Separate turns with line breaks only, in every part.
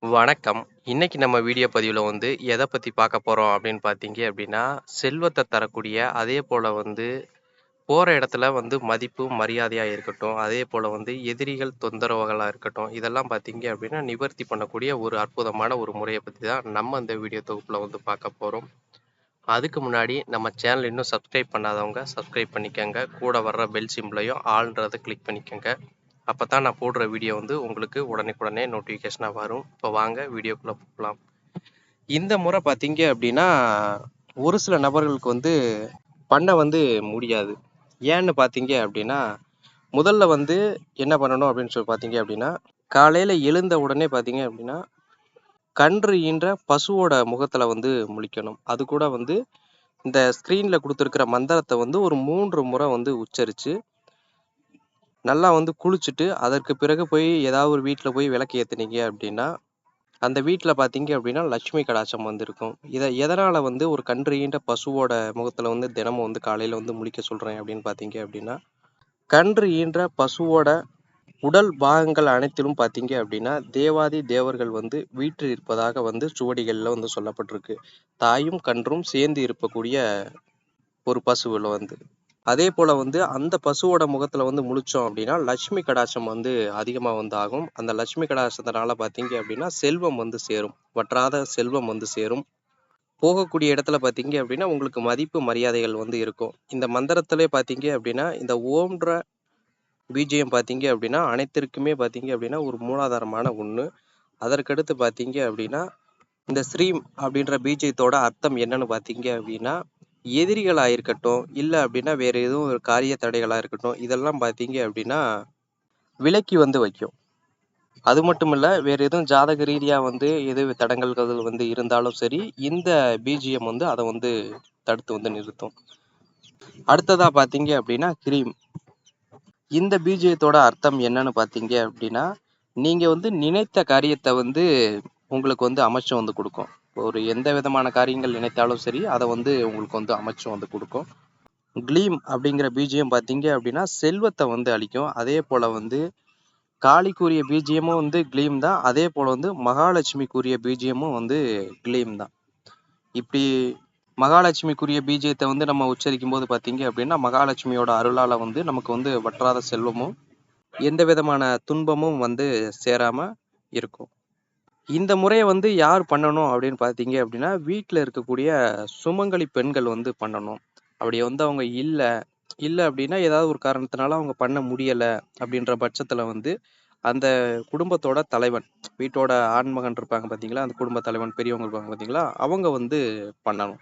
வணக்கம். இன்னைக்கு நம்ம வீடியோ பதிவுல எத பத்தி பார்க்க போறோம் அப்படின்னு பார்த்தீங்க அப்படின்னா, செல்வத்த தரக்கூடிய அதேபோல போற இடத்துல மதிப்பு, மரியாதையா இருக்கட்டும். அதேபோல எதிரிகள் தொந்தரவுகளா இருக்கட்டும். இதெல்லாம் பார்த்தீங்க அப்படின்னா, நிவர்த்தி பண்ணக்கூடிய ஒரு அற்புதமான ஒரு முறைய பத்தி தான் நம்ம இந்த வீடியோ தொகுப்புல பார்க்க போறோம். அதுக்கு முன்னாடி நம்ம சேனல் இன்னும் சப்ஸ்கிரைப் பண்ணாதவங்க சப்ஸ்கிரைப் பண்ணிக்கங்க. கூட வர்ற பெல் சிம்பலையும் ஆல்ன்றத கிளிக் பண்ணிக்கங்க. அப்பதான் நான் போடுற வீடியோ உங்களுக்கு உடனுக்குடனே நோட்டிஃபிகேஷனா வரும். இப்போ வாங்க வீடியோக்குள்ள போகலாம். இந்த முறை பார்த்தீங்க அப்படின்னா, ஒரு சில நபர்களுக்கு பண்ண முடியாது. ஏன்னு பார்த்தீங்க அப்படின்னா, முதல்ல என்ன பண்ணணும் அப்படின்னு சொல்லி பார்த்தீங்க அப்படின்னா, காலையில எழுந்த உடனே பார்த்தீங்க அப்படின்னா, கன்று ஈன்ற பசுவோட முகத்துல முழிக்கணும். அது கூட இந்த ஸ்க்ரீன்ல குடுத்துருக்கிற மந்திரத்த ஒரு 3 முறை உச்சரிச்சு, நல்லா குளிச்சுட்டு, அதற்கு பிறகு போய் ஏதாவது ஒரு வீட்ல போய் விளக்கு ஏத்துனீங்க அப்படின்னா, அந்த வீட்ல பார்த்தீங்க அப்படின்னா, லட்சுமி கடாட்சம் இருக்கும். எதனால ஒரு கன்று ஈன்ற பசுவோட முகத்துல தினமும் காலையில முழிக்க சொல்றேன் அப்படின்னு பார்த்தீங்க அப்படின்னா, கன்று ஈன்ற பசுவோட உடல் பாகங்கள் அனைத்திலும் பார்த்தீங்க அப்படின்னா, தேவாதி தேவர்கள் வீற்றில் இருப்பதாக சுவடிகள்ல சொல்லப்பட்டிருக்கு. தாயும், கன்றும் சேர்ந்து இருக்கக்கூடிய ஒரு பசுவுல அதே போல அந்த பசுவோட முகத்துல முழிச்சோம் அப்படின்னா, லட்சுமி கடாட்சம் அதிகமா ஆகும். அந்த லட்சுமி கடாட்சத்தினால பார்த்தீங்க அப்படின்னா, செல்வம் சேரும். வற்றாத செல்வம் சேரும். போகக்கூடிய இடத்துல பார்த்தீங்க அப்படின்னா, உங்களுக்கு மதிப்பு, மரியாதைகள் இருக்கும். இந்த மந்திரத்திலே பார்த்தீங்க அப்படின்னா, இந்த ஓம்ன்ற பீஜியம் பார்த்தீங்க அப்படின்னா, அனைத்திற்குமே பார்த்தீங்க அப்படின்னா, ஒரு மூலாதாரமான ஒண்ணு. அதற்கடுத்து பார்த்தீங்க அப்படின்னா, இந்த ஸ்ரீம் அப்படின்ற பீஜத்தோட அர்த்தம் என்னன்னு பார்த்தீங்க அப்படின்னா, எதிரிகளா இருக்கட்டும், இல்ல அப்படின்னா வேற எதுவும் ஒரு காரிய தடைகளா இருக்கட்டும், இதெல்லாம் பார்த்தீங்க அப்படின்னா, விலக்கி வைக்கும். அது மட்டும் இல்ல, வேற எதுவும் ஜாதக ரீதியா எது தடங்கல்கள் இருந்தாலும் சரி, இந்த பீஜியம் அத தடுத்து நிறுத்தும். அடுத்ததா பார்த்தீங்க அப்படின்னா, கிரீம். இந்த பீஜயத்தோட அர்த்தம் என்னன்னு பார்த்தீங்க அப்படின்னா, நீங்க நினைத்த காரியத்த உங்களுக்கு அமைச்சு கொடுக்கும். ஒரு எந்த விதமான காரியங்கள் நினைத்தாலும் சரி, அதை உங்களுக்கு அமைச்சு கொடுக்கும். க்ளீம் அப்படிங்கிற பீஜியம் பார்த்தீங்க அப்படின்னா, செல்வத்தை அளிக்கும். அதே போல காளிக்குரிய பீஜியமும் க்ளீம் தான். அதே போல மகாலட்சுமிக்குரிய பீஜியமும் க்ளீம் தான். இப்படி மகாலட்சுமிக்குரிய பீஜயத்தை நம்ம உச்சரிக்கும் போது பார்த்தீங்க அப்படின்னா, மகாலட்சுமியோட அருளால நமக்கு வற்றாத செல்வமும் எந்த விதமான துன்பமும் சேராம இருக்கும். இந்த முறையை யார் பண்ணணும் அப்படின்னு பார்த்தீங்க அப்படின்னா, வீட்டில் இருக்கக்கூடிய சுமங்கலி பெண்கள் பண்ணணும். அப்படி அவங்க இல்லை அப்படின்னா ஏதாவது ஒரு காரணத்தினால அவங்க பண்ண முடியலை அப்படின்ற பட்சத்தில் அந்த குடும்பத்தோட தலைவன், வீட்டோட ஆண்மகன் இருப்பாங்க பார்த்தீங்களா, அந்த குடும்ப தலைவன் பெரியவங்க இருப்பாங்க பார்த்தீங்களா, அவங்க பண்ணணும்.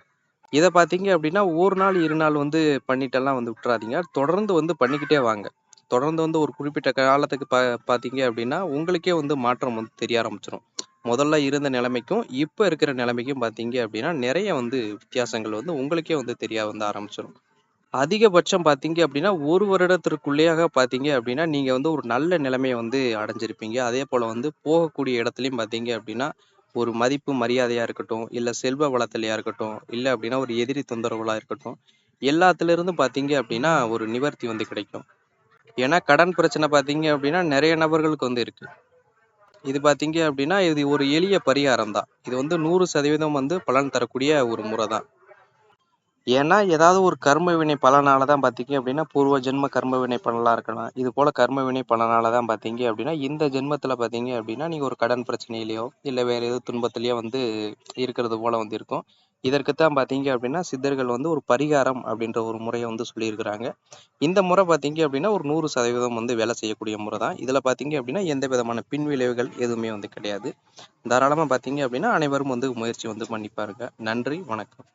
இதை பார்த்தீங்க அப்படின்னா, ஒரு நாள் 2 நாள் பண்ணிட்டெல்லாம் விட்டுறாதீங்க. தொடர்ந்து பண்ணிக்கிட்டே வாங்க. தொடர்ந்து ஒரு குறிப்பிட்ட காலத்துக்கு பார்த்தீங்க அப்படின்னா, உங்களுக்கே மாற்றம் தெரிய ஆரம்பிச்சிடும். முதல்ல இருந்த நிலைமைக்கும் இப்போ இருக்கிற நிலைமைக்கும் பார்த்தீங்க அப்படின்னா, நிறைய வித்தியாசங்கள் உங்களுக்கே தெரிய ஆரம்பிச்சிடும். அதிகபட்சம் பார்த்தீங்க அப்படின்னா, 1 வருடத்திற்குள்ளேயாக பார்த்தீங்க அப்படின்னா, நீங்க ஒரு நல்ல நிலைமையை அடைஞ்சிருப்பீங்க. அதே போல போகக்கூடிய இடத்துலயும் பார்த்தீங்க அப்படின்னா, ஒரு மதிப்பு, மரியாதையா இருக்கட்டும், இல்ல செல்வ வளத்திலயா இருக்கட்டும், இல்ல அப்படின்னா ஒரு எதிரி தொந்தரவுகளா இருக்கட்டும், எல்லாத்துலேருந்தும் பார்த்தீங்க அப்படின்னா, ஒரு நிவர்த்தி கிடைக்கும். ஏன்னா கடன் பிரச்சனை பார்த்தீங்க அப்படின்னா, நிறைய நபர்களுக்கு இருக்கு. இது பார்த்தீங்க அப்படின்னா, இது ஒரு எளிய பரிகாரம் தான். இது 100% பலன் தரக்கூடிய ஒரு முறை தான். ஏன்னா ஏதாவது ஒரு கர்ம வினை பலனால தான் பார்த்தீங்க அப்படின்னா, பூர்வ ஜென்ம கர்ம வினை பலனா இருக்கலாம். இது போல கர்ம வினை பலனால தான் பார்த்தீங்க அப்படின்னா, இந்த ஜென்மத்துல பார்த்தீங்க அப்படின்னா, நீங்க ஒரு கடன் பிரச்சனையிலயோ, இல்ல வேற ஏதோ துன்பத்திலயோ இருக்கிறது போல இருக்கும். இதற்குத்தான் பார்த்தீங்க அப்படின்னா, சித்தர்கள் ஒரு பரிகாரம் அப்படின்ற ஒரு முறையை சொல்லியிருக்கிறாங்க. இந்த முறை பார்த்தீங்க அப்படின்னா, ஒரு 100% வேலை செய்யக்கூடிய முறை தான். இதுல பார்த்தீங்க அப்படின்னா, எந்த விதமான பின்விளைவுகள் எதுவுமே கிடையாது. தாராளமா பார்த்தீங்க அப்படின்னா, அனைவரும் முயற்சி பண்ணி பாருங்க. நன்றி, வணக்கம்.